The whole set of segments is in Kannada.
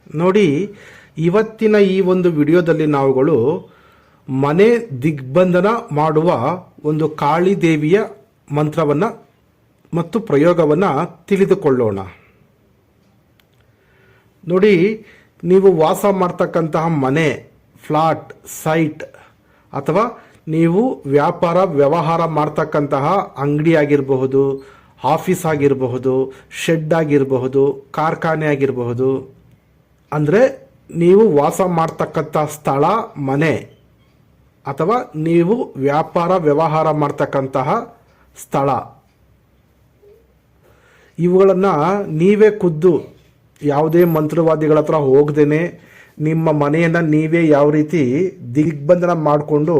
ನೋಡಿ, ಇವತ್ತಿನ ಈ ಒಂದು ವಿಡಿಯೋದಲ್ಲಿ ನಾವುಗಳು ಮನೆ ದಿಗ್ಬಂಧನ ಮಾಡುವ ಒಂದು ಕಾಳಿ ದೇವಿಯ ಮಂತ್ರವನ್ನು ಮತ್ತು ಪ್ರಯೋಗವನ್ನು ತಿಳಿದುಕೊಳ್ಳೋಣ. ನೋಡಿ, ನೀವು ವಾಸ ಮಾಡ್ತಕ್ಕಂತಹ ಮನೆ, ಫ್ಲಾಟ್, ಸೈಟ್ ಅಥವಾ ನೀವು ವ್ಯಾಪಾರ ವ್ಯವಹಾರ ಮಾಡ್ತಕ್ಕಂತಹ ಅಂಗಡಿ ಆಗಿರಬಹುದು, ಆಫೀಸ್ ಆಗಿರಬಹುದು, ಶೆಡ್ ಆಗಿರಬಹುದು, ಕಾರ್ಖಾನೆ ಆಗಿರಬಹುದು, ಅಂದರೆ ನೀವು ವಾಸ ಮಾಡ್ತಕ್ಕಂಥ ಸ್ಥಳ ಮನೆ ಅಥವಾ ನೀವು ವ್ಯಾಪಾರ ವ್ಯವಹಾರ ಮಾಡ್ತಕ್ಕಂತಹ ಸ್ಥಳ, ಇವುಗಳನ್ನು ನೀವೇ ಖುದ್ದು ಯಾವುದೇ ಮಂತ್ರವಾದಿಗಳ ಹತ್ರ ಹೋಗದೇನೆ ನಿಮ್ಮ ಮನೆಯನ್ನು ನೀವೇ ಯಾವ ರೀತಿ ದಿಗ್ಬಂಧನ ಮಾಡಿಕೊಂಡು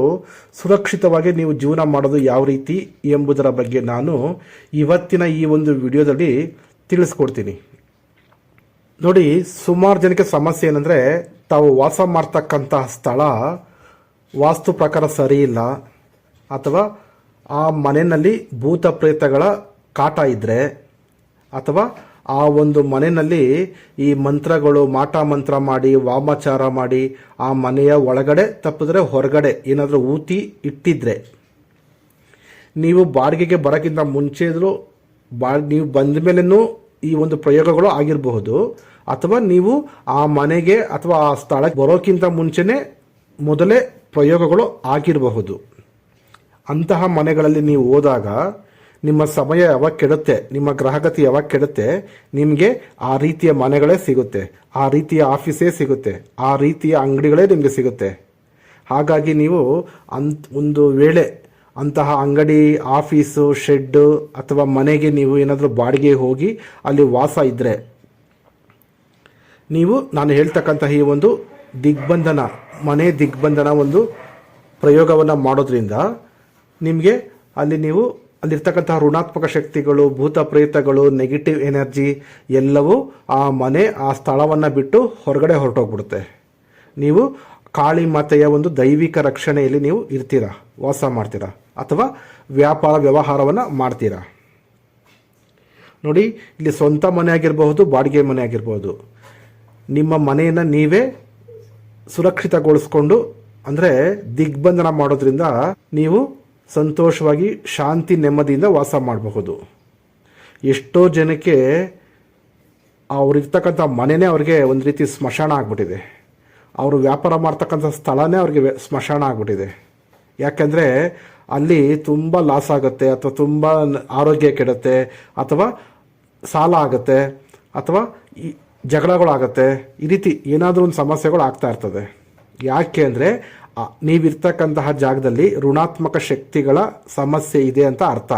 ಸುರಕ್ಷಿತವಾಗಿ ನೀವು ಜೀವನ ಮಾಡೋದು ಯಾವ ರೀತಿ ಎಂಬುದರ ಬಗ್ಗೆ ನಾನು ಇವತ್ತಿನ ಈ ಒಂದು ವಿಡಿಯೋದಲ್ಲಿ ತಿಳಿಸ್ಕೊಡ್ತೀನಿ. ನೋಡಿ, ಸುಮಾರು ಜನಕ್ಕೆ ಸಮಸ್ಯೆ ಏನಂದರೆ ತಾವು ವಾಸ ಮಾಡ್ತಕ್ಕಂತಹ ಸ್ಥಳ ವಾಸ್ತು ಪ್ರಕಾರ ಸರಿ ಇಲ್ಲ, ಅಥವಾ ಆ ಮನೆಯಲ್ಲಿ ಭೂತ ಪ್ರೇತಗಳ ಕಾಟ ಇದ್ದರೆ, ಅಥವಾ ಆ ಒಂದು ಮನೆಯಲ್ಲಿ ಈ ಮಂತ್ರಗಳು ಮಾಟ ಮಂತ್ರ ಮಾಡಿ ವಾಮಾಚಾರ ಮಾಡಿ ಆ ಮನೆಯ ಒಳಗಡೆ ತಪ್ಪಿದ್ರೆ ಹೊರಗಡೆ ಏನಾದರೂ ಊತಿ ಇಟ್ಟಿದ್ರೆ, ನೀವು ಬಾಡಿಗೆಗೆ ಬರೋಕ್ಕಿಂತ ಮುಂಚೆ ಇದ್ರೂ ನೀವು ಬಂದ ಮೇಲೂ ಈ ಒಂದು ಪ್ರಯೋಗಗಳು ಆಗಿರಬಹುದು, ಅಥವಾ ನೀವು ಆ ಮನೆಗೆ ಅಥವಾ ಆ ಸ್ಥಳಕ್ಕೆ ಬರೋಕ್ಕಿಂತ ಮುಂಚೆನೇ ಮೊದಲೇ ಪ್ರಯೋಗಗಳು ಆಗಿರಬಹುದು. ಅಂತಹ ಮನೆಗಳಲ್ಲಿ ನೀವು ಹೋದಾಗ ನಿಮ್ಮ ಸಮಯ ಯಾವಾಗ ಕೆಡುತ್ತೆ, ನಿಮ್ಮ ಗ್ರಹಗತಿ ಯಾವಾಗ ಕೆಡುತ್ತೆ, ನಿಮಗೆ ಆ ರೀತಿಯ ಮನೆಗಳೇ ಸಿಗುತ್ತೆ, ಆ ರೀತಿಯ ಆಫೀಸೇ ಸಿಗುತ್ತೆ, ಆ ರೀತಿಯ ಅಂಗಡಿಗಳೇ ನಿಮಗೆ ಸಿಗುತ್ತೆ. ಹಾಗಾಗಿ ನೀವು ಒಂದು ವೇಳೆ ಅಂತಹ ಅಂಗಡಿ, ಆಫೀಸು, ಶೆಡ್ಡು ಅಥವಾ ಮನೆಗೆ ನೀವು ಏನಾದರೂ ಬಾಡಿಗೆ ಹೋಗಿ ಅಲ್ಲಿ ವಾಸ ಇದ್ದರೆ, ನೀವು ನಾನು ಹೇಳ್ತಕ್ಕಂತಹ ಈ ಒಂದು ದಿಗ್ಬಂಧನ, ಮನೆ ದಿಗ್ಬಂಧನ ಒಂದು ಪ್ರಯೋಗವನ್ನು ಮಾಡೋದ್ರಿಂದ ನಿಮಗೆ ನೀವು ಅಲ್ಲಿರ್ತಕ್ಕಂತಹ ಋಣಾತ್ಮಕ ಶಕ್ತಿಗಳು, ಭೂತ ಪ್ರೇತಗಳು, ನೆಗೆಟಿವ್ ಎನರ್ಜಿ ಎಲ್ಲವೂ ಆ ಮನೆ, ಆ ಸ್ಥಳವನ್ನು ಬಿಟ್ಟು ಹೊರಗಡೆ ಹೊರಟೋಗ್ಬಿಡುತ್ತೆ. ನೀವು ಕಾಳಿ ಮಾತೆಯ ಒಂದು ದೈವಿಕ ರಕ್ಷಣೆಯಲ್ಲಿ ನೀವು ಇರ್ತೀರಾ, ವಾಸ ಮಾಡ್ತೀರಾ, ಅಥವಾ ವ್ಯಾಪಾರ ವ್ಯವಹಾರವನ್ನು ಮಾಡ್ತೀರಾ. ನೋಡಿ, ಇಲ್ಲಿ ಸ್ವಂತ ಮನೆ ಆಗಿರಬಹುದು, ಬಾಡಿಗೆ ಮನೆ ಆಗಿರಬಹುದು, ನಿಮ್ಮ ಮನೆಯನ್ನು ನೀವೇ ಸುರಕ್ಷಿತಗೊಳಿಸ್ಕೊಂಡು ಅಂದರೆ ದಿಗ್ಬಂಧನ ಮಾಡೋದ್ರಿಂದ ನೀವು ಸಂತೋಷವಾಗಿ ಶಾಂತಿ ನೆಮ್ಮದಿಯಿಂದ ವಾಸ ಮಾಡಬಹುದು. ಎಷ್ಟೋ ಜನಕ್ಕೆ ಅವರಿರ್ತಕ್ಕಂಥ ಮನೆಯೇ ಅವ್ರಿಗೆ ಒಂದು ರೀತಿ ಸ್ಮಶಾನ ಆಗ್ಬಿಟ್ಟಿದೆ, ಅವರು ವ್ಯಾಪಾರ ಮಾಡ್ತಕ್ಕಂಥ ಸ್ಥಳನೇ ಅವ್ರಿಗೆ ಸ್ಮಶಾನ ಆಗ್ಬಿಟ್ಟಿದೆ. ಯಾಕೆಂದರೆ ಅಲ್ಲಿ ತುಂಬ ಲಾಸ್ ಆಗುತ್ತೆ, ಅಥವಾ ತುಂಬ ಆರೋಗ್ಯ ಕೆಡುತ್ತೆ, ಅಥವಾ ಸಾಲ ಆಗುತ್ತೆ, ಅಥವಾ ಜಗಳಗಳಾಗತ್ತೆ, ಈ ರೀತಿ ಏನಾದರೂ ಒಂದು ಸಮಸ್ಯೆಗಳು ಆಗ್ತಾ ಇರ್ತದೆ. ಯಾಕೆ ಅಂದರೆ ನೀವಿರ್ತಕ್ಕಂತಹ ಜಾಗದಲ್ಲಿ ಋಣಾತ್ಮಕ ಶಕ್ತಿಗಳ ಸಮಸ್ಯೆ ಇದೆ ಅಂತ ಅರ್ಥ.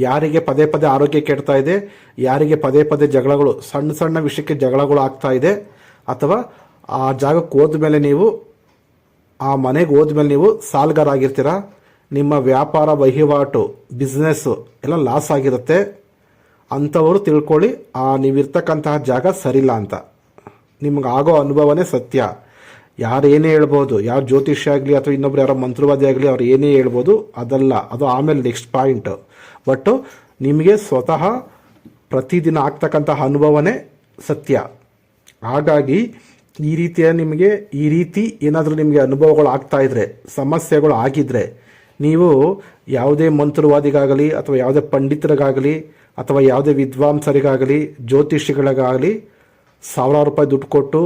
ಯಾರಿಗೆ ಪದೇ ಪದೇ ಆರೋಗ್ಯ ಕೆಡ್ತಾ ಇದೆ, ಯಾರಿಗೆ ಪದೇ ಪದೇ ಜಗಳಗಳು, ಸಣ್ಣ ಸಣ್ಣ ವಿಷಯಕ್ಕೆ ಜಗಳಗಳು ಆಗ್ತಾ ಇದೆ, ಅಥವಾ ಆ ಜಾಗಕ್ಕೆ ಹೋದ್ಮೇಲೆ ನೀವು ಆ ಮನೆಗೆ ಹೋದ್ಮೇಲೆ ನೀವು ಸಾಲಗಾರ ಆಗಿರ್ತೀರ, ನಿಮ್ಮ ವ್ಯಾಪಾರ ವಹಿವಾಟು ಬಿಸ್ನೆಸ್ಸು ಎಲ್ಲ ಲಾಸ್ ಆಗಿರುತ್ತೆ, ಅಂಥವರು ತಿಳ್ಕೊಳ್ಳಿ ನೀವಿರ್ತಕ್ಕಂತಹ ಜಾಗ ಸರಿಲ್ಲ ಅಂತ. ನಿಮ್ಗೆ ಆಗೋ ಅನುಭವನೇ ಸತ್ಯ. ಯಾರು ಏನೇ ಹೇಳ್ಬೋದು, ಯಾವ ಜ್ಯೋತಿಷ್ಯ ಆಗಲಿ ಅಥವಾ ಇನ್ನೊಬ್ರು ಯಾರೋ ಮಂತ್ರವಾದಿ ಆಗಲಿ, ಅವ್ರು ಏನೇ ಹೇಳ್ಬೋದು, ಅದಲ್ಲ, ಅದು ಆಮೇಲೆ ನೆಕ್ಸ್ಟ್ ಪಾಯಿಂಟ್. ಬಟ್ ನಿಮಗೆ ಸ್ವತಃ ಪ್ರತಿದಿನ ಆಗ್ತಕ್ಕಂತಹ ಅನುಭವನೇ ಸತ್ಯ. ಹಾಗಾಗಿ ಈ ರೀತಿ ಏನಾದರೂ ನಿಮಗೆ ಅನುಭವಗಳು ಆಗ್ತಾ ಇದ್ರೆ, ಸಮಸ್ಯೆಗಳು ಆಗಿದ್ರೆ, ನೀವು ಯಾವುದೇ ಮಂತ್ರವಾದಿಗಾಗಲಿ ಅಥವಾ ಯಾವುದೇ ಪಂಡಿತರಿಗಾಗಲಿ ಅಥವಾ ಯಾವುದೇ ವಿದ್ವಾಂಸರಿಗಾಗಲಿ ಜ್ಯೋತಿಷಿಗಳಿಗಾಗಲಿ ₹1000 ದುಡ್ಡು ಕೊಟ್ಟು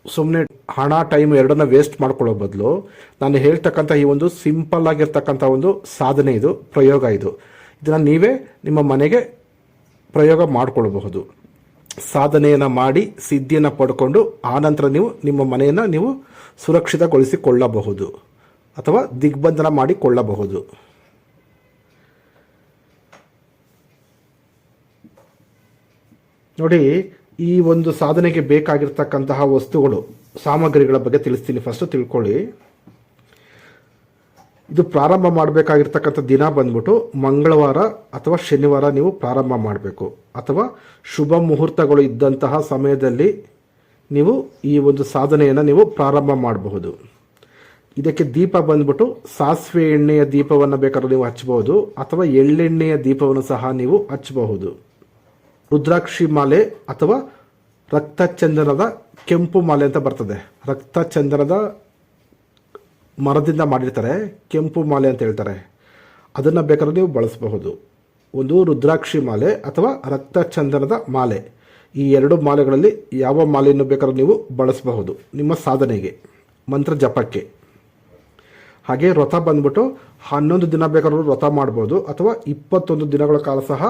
ಸುಮ್ಮನೆ ಹಣ ಟೈಮ್ ಎರಡನ್ನ ವೇಸ್ಟ್ ಮಾಡ್ಕೊಳ್ಳೋ ಬದಲು ನಾನು ಹೇಳ್ತಕ್ಕಂಥ ಈ ಒಂದು ಸಿಂಪಲ್ ಆಗಿರ್ತಕ್ಕಂಥ ಒಂದು ಸಾಧನೆ, ಇದು ಪ್ರಯೋಗ, ಇದನ್ನು ನೀವೇ ನಿಮ್ಮ ಮನೆಗೆ ಪ್ರಯೋಗ ಮಾಡಿಕೊಳ್ಬಹುದು. ಸಾಧನೆಯನ್ನು ಮಾಡಿ ಸಿದ್ಧಿಯನ್ನು ಪಡ್ಕೊಂಡು ಆನಂತರ ನೀವು ನಿಮ್ಮ ಮನೆಯನ್ನು ನೀವು ಸುರಕ್ಷಿತಗೊಳಿಸಿಕೊಳ್ಳಬಹುದು ಅಥವಾ ದಿಗ್ಬಂಧನ ಮಾಡಿಕೊಳ್ಳಬಹುದು. ನೋಡಿ, ಈ ಒಂದು ಸಾಧನೆಗೆ ಬೇಕಾಗಿರ್ತಕ್ಕಂತಹ ವಸ್ತುಗಳು, ಸಾಮಗ್ರಿಗಳ ಬಗ್ಗೆ ತಿಳಿಸ್ತೀನಿ. ಫಸ್ಟ್ ತಿಳ್ಕೊಳ್ಳಿ. ಇದು ಪ್ರಾರಂಭ ಮಾಡಬೇಕಾಗಿರ್ತಕ್ಕಂಥ ದಿನ ಬಂದ್ಬಿಟ್ಟು ಮಂಗಳವಾರ ಅಥವಾ ಶನಿವಾರ ನೀವು ಪ್ರಾರಂಭ ಮಾಡಬೇಕು, ಅಥವಾ ಶುಭ ಮುಹೂರ್ತಗಳು ಇದ್ದಂತಹ ಸಮಯದಲ್ಲಿ ನೀವು ಈ ಒಂದು ಸಾಧನೆಯನ್ನು ನೀವು ಪ್ರಾರಂಭ ಮಾಡಬಹುದು. ಇದಕ್ಕೆ ದೀಪ ಬಂದ್ಬಿಟ್ಟು ಸಾಸಿವೆ ಎಣ್ಣೆಯ ದೀಪವನ್ನು ಬೇಕಾದ್ರೂ ನೀವು ಹಚ್ಚಬಹುದು, ಅಥವಾ ಎಳ್ಳೆಣ್ಣೆಯ ದೀಪವನ್ನು ಸಹ ನೀವು ಹಚ್ಚಬಹುದು. ರುದ್ರಾಕ್ಷಿ ಮಾಲೆ ಅಥವಾ ರಕ್ತಚಂದನದ ಕೆಂಪು ಮಾಲೆ ಅಂತ ಬರ್ತದೆ. ರಕ್ತಚಂದನದ ಮರದಿಂದ ಮಾಡಿರ್ತಾರೆ, ಕೆಂಪು ಮಾಲೆ ಅಂತ ಹೇಳ್ತಾರೆ. ಅದನ್ನು ಬೇಕಾದ್ರೆ ನೀವು ಬಳಸಬಹುದು. ಒಂದು ರುದ್ರಾಕ್ಷಿ ಮಾಲೆ ಅಥವಾ ರಕ್ತಚಂದನದ ಮಾಲೆ, ಈ ಎರಡು ಮಾಲೆಗಳಲ್ಲಿ ಯಾವ ಮಾಲೆಯನ್ನು ಬೇಕಾದ್ರೂ ನೀವು ಬಳಸಬಹುದು ನಿಮ್ಮ ಸಾಧನೆಗೆ, ಮಂತ್ರ ಜಪಕ್ಕೆ. ಹಾಗೆ ವ್ರತ ಬಂದ್ಬಿಟ್ಟು 11 ದಿನ ಬೇಕಾದ್ರೂ ವ್ರತ ಮಾಡ್ಬೋದು, ಅಥವಾ 21 ದಿನಗಳ ಕಾಲ ಸಹ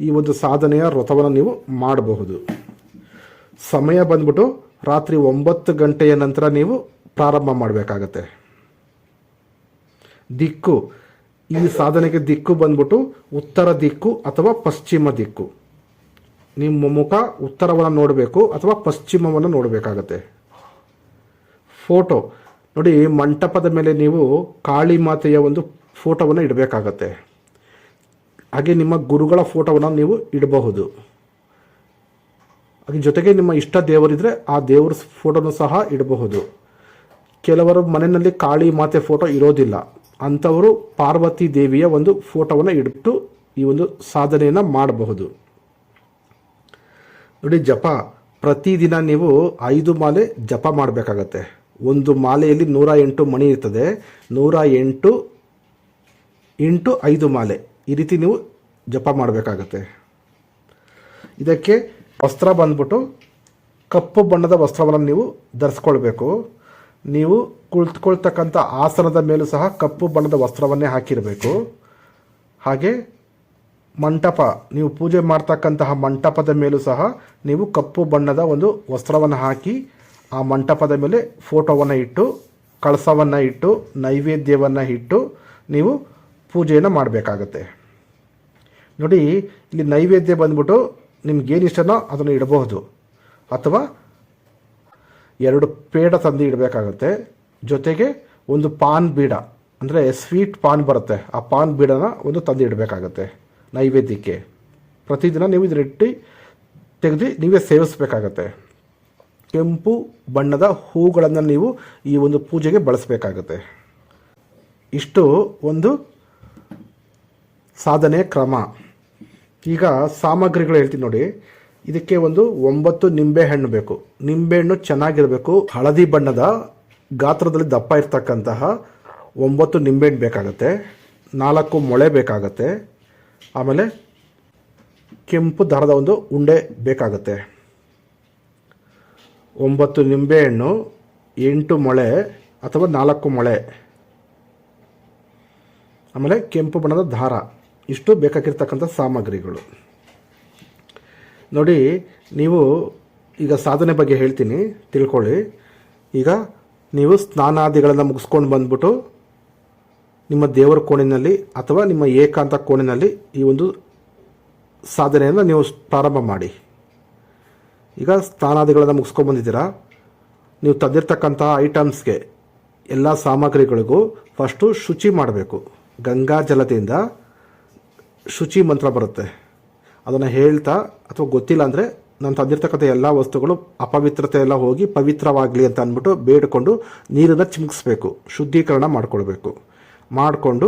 ಈ ಒಂದು ಸಾಧನೆಯ ವ್ರತವನ್ನು ನೀವು ಮಾಡಬಹುದು. ಸಮಯ ಬಂದ್ಬಿಟ್ಟು ರಾತ್ರಿ 9 ಗಂಟೆಯ ನಂತರ ನೀವು ಪ್ರಾರಂಭ ಮಾಡಬೇಕಾಗತ್ತೆ. ದಿಕ್ಕು, ಈ ಸಾಧನೆಗೆ ದಿಕ್ಕು ಬಂದ್ಬಿಟ್ಟು ಉತ್ತರ ದಿಕ್ಕು ಅಥವಾ ಪಶ್ಚಿಮ ದಿಕ್ಕು. ನಿಮ್ಮ ಮುಖ ಉತ್ತರವನ್ನು ನೋಡಬೇಕು ಅಥವಾ ಪಶ್ಚಿಮವನ್ನು ನೋಡಬೇಕಾಗತ್ತೆ. ಫೋಟೋ ನೋಡಿ, ಮಂಟಪದ ಮೇಲೆ ನೀವು ಕಾಳಿ ಮಾತೆಯ ಒಂದು ಫೋಟೋವನ್ನು ಇಡಬೇಕಾಗತ್ತೆ. ಹಾಗೆ ನಿಮ್ಮ ಗುರುಗಳ ಫೋಟೋವನ್ನು ನೀವು ಇಡಬಹುದು. ಹಾಗೆ ಜೊತೆಗೆ ನಿಮ್ಮ ಇಷ್ಟ ದೇವರಿದ್ರೆ ಆ ದೇವರ ಫೋಟೋನು ಸಹ ಇಡಬಹುದು. ಕೆಲವರು ಮನೆಯಲ್ಲಿ ಕಾಳಿ ಮಾತೆ ಫೋಟೋ ಇರೋದಿಲ್ಲ, ಅಂಥವರು ಪಾರ್ವತಿ ದೇವಿಯ ಒಂದು ಫೋಟೋವನ್ನು ಇಟ್ಟು ಈ ಒಂದು ಸಾಧನೆಯನ್ನು ಮಾಡಬಹುದು. ನೋಡಿ, ಜಪ ಪ್ರತಿದಿನ ನೀವು 5 ಮಾಲೆ ಜಪ ಮಾಡಬೇಕಾಗತ್ತೆ. ಒಂದು ಮಾಲೆಯಲ್ಲಿ 108 ಮಣಿ ಇರ್ತದೆ. 108 ಇಂಟು 5 ಮಾಲೆ, ಈ ರೀತಿ ನೀವು ಜಪ ಮಾಡಬೇಕಾಗತ್ತೆ. ಇದಕ್ಕೆ ವಸ್ತ್ರ ಬಂದ್ಬಿಟ್ಟು ಕಪ್ಪು ಬಣ್ಣದ ವಸ್ತ್ರವನ್ನು ನೀವು ಧರಿಸ್ಕೊಳ್ಬೇಕು. ನೀವು ಕುಳಿತುಕೊಳ್ತಕ್ಕಂಥ ಆಸನದ ಮೇಲೂ ಸಹ ಕಪ್ಪು ಬಣ್ಣದ ವಸ್ತ್ರವನ್ನೇ ಹಾಕಿರಬೇಕು. ಹಾಗೆ ಮಂಟಪ, ನೀವು ಪೂಜೆ ಮಾಡ್ತಕ್ಕಂತಹ ಮಂಟಪದ ಮೇಲೂ ಸಹ ನೀವು ಕಪ್ಪು ಬಣ್ಣದ ಒಂದು ವಸ್ತ್ರವನ್ನು ಹಾಕಿ ಆ ಮಂಟಪದ ಮೇಲೆ ಫೋಟೋವನ್ನು ಇಟ್ಟು, ಕಳಸವನ್ನು ಇಟ್ಟು, ನೈವೇದ್ಯವನ್ನು ಇಟ್ಟು ನೀವು ಪೂಜೆಯನ್ನು ಮಾಡಬೇಕಾಗತ್ತೆ. ನೋಡಿ, ಇಲ್ಲಿ ನೈವೇದ್ಯ ಬಂದ್ಬಿಟ್ಟು ನಿಮ್ಗೇನು ಇಷ್ಟನೋ ಅದನ್ನು ಇಡಬಹುದು, ಅಥವಾ 2 ಪೇಡ ತಂದು ಇಡಬೇಕಾಗತ್ತೆ. ಜೊತೆಗೆ ಒಂದು ಪಾನ್ ಬೀಡ, ಅಂದರೆ ಸ್ವೀಟ್ ಪಾನ್ ಬರುತ್ತೆ, ಆ ಪಾನ್ ಬೀಡನ ಒಂದು ತಂದು ಇಡಬೇಕಾಗತ್ತೆ ನೈವೇದ್ಯಕ್ಕೆ. ಪ್ರತಿದಿನ ನೀವು ಇದನ್ನಿಟ್ಟು ತೆಗೆದು ನೀವೇ ಸೇವಿಸಬೇಕಾಗತ್ತೆ. ಕೆಂಪು ಬಣ್ಣದ ಹೂಗಳನ್ನು ನೀವು ಈ ಒಂದು ಪೂಜೆಗೆ ಬಳಸಬೇಕಾಗತ್ತೆ. ಇಷ್ಟು ಒಂದು ಸಾಧನೆಯ ಕ್ರಮ. ಈಗ ಸಾಮಗ್ರಿಗಳು ಹೇಳ್ತೀನಿ ನೋಡಿ. ಇದಕ್ಕೆ ಒಂದು 9 ನಿಂಬೆಹಣ್ಣು ಬೇಕು. ನಿಂಬೆಹಣ್ಣು ಚೆನ್ನಾಗಿರಬೇಕು, ಹಳದಿ ಬಣ್ಣದ ಗಾತ್ರದಲ್ಲಿ ದಪ್ಪ ಇರ್ತಕ್ಕಂತಹ 9 ನಿಂಬೆಹಣ್ಣು ಬೇಕಾಗತ್ತೆ. 4 ಮೊಳೆ ಬೇಕಾಗತ್ತೆ. ಆಮೇಲೆ ಕೆಂಪು ದಾರದ ಒಂದು ಉಂಡೆ ಬೇಕಾಗುತ್ತೆ. 9 ನಿಂಬೆಹಣ್ಣು, 8 ಮೊಳೆ ಅಥವಾ 4 ಮೊಳೆ, ಆಮೇಲೆ ಕೆಂಪು ಬಣ್ಣದ ದಾರ. ಇಷ್ಟು ಬೇಕಾಗಿರ್ತಕ್ಕಂಥ ಸಾಮಗ್ರಿಗಳು. ನೋಡಿ, ನೀವು ಈಗ ಸಾಧನೆ ಬಗ್ಗೆ ಹೇಳ್ತೀನಿ, ತಿಳ್ಕೊಳ್ಳಿ. ಈಗ ನೀವು ಸ್ನಾನಾದಿಗಳನ್ನು ಮುಗಿಸ್ಕೊಂಡು ಬಂದ್ಬಿಟ್ಟು ನಿಮ್ಮ ದೇವರ ಕೋಣೆಯಲ್ಲಿ ಅಥವಾ ನಿಮ್ಮ ಏಕಾಂತ ಕೋಣೆಯಲ್ಲಿ ಈ ಒಂದು ಸಾಧನೆಯನ್ನು ನೀವು ಪ್ರಾರಂಭ ಮಾಡಿ. ಈಗ ಸ್ನಾನಾದಿಗಳನ್ನು ಮುಗಿಸ್ಕೊಂಡು ಬಂದಿದ್ದೀರಾ, ನೀವು ತಂದಿರ್ತಕ್ಕಂಥ ಐಟಮ್ಸ್ಗೆ ಎಲ್ಲ ಸಾಮಗ್ರಿಗಳಿಗೂ ಫಸ್ಟು ಶುಚಿ ಮಾಡಬೇಕು. ಗಂಗಾ ಜಲದಿಂದ ಶುಚಿ ಮಂತ್ರ ಬರುತ್ತೆ, ಅದನ್ನು ಹೇಳ್ತಾ, ಅಥವಾ ಗೊತ್ತಿಲ್ಲ ಅಂದರೆ ನಾನು ತಂದಿರ್ತಕ್ಕಂಥ ಎಲ್ಲ ವಸ್ತುಗಳು ಅಪವಿತ್ರತೆ ಎಲ್ಲ ಹೋಗಿ ಪವಿತ್ರವಾಗಲಿ ಅಂತ ಅಂದ್ಬಿಟ್ಟು ಬೇಡಿಕೊಂಡು ನೀರನ್ನು ಚಿಮುಕಿಸ್ಬೇಕು, ಶುದ್ಧೀಕರಣ ಮಾಡಿಕೊಳ್ಬೇಕು. ಮಾಡಿಕೊಂಡು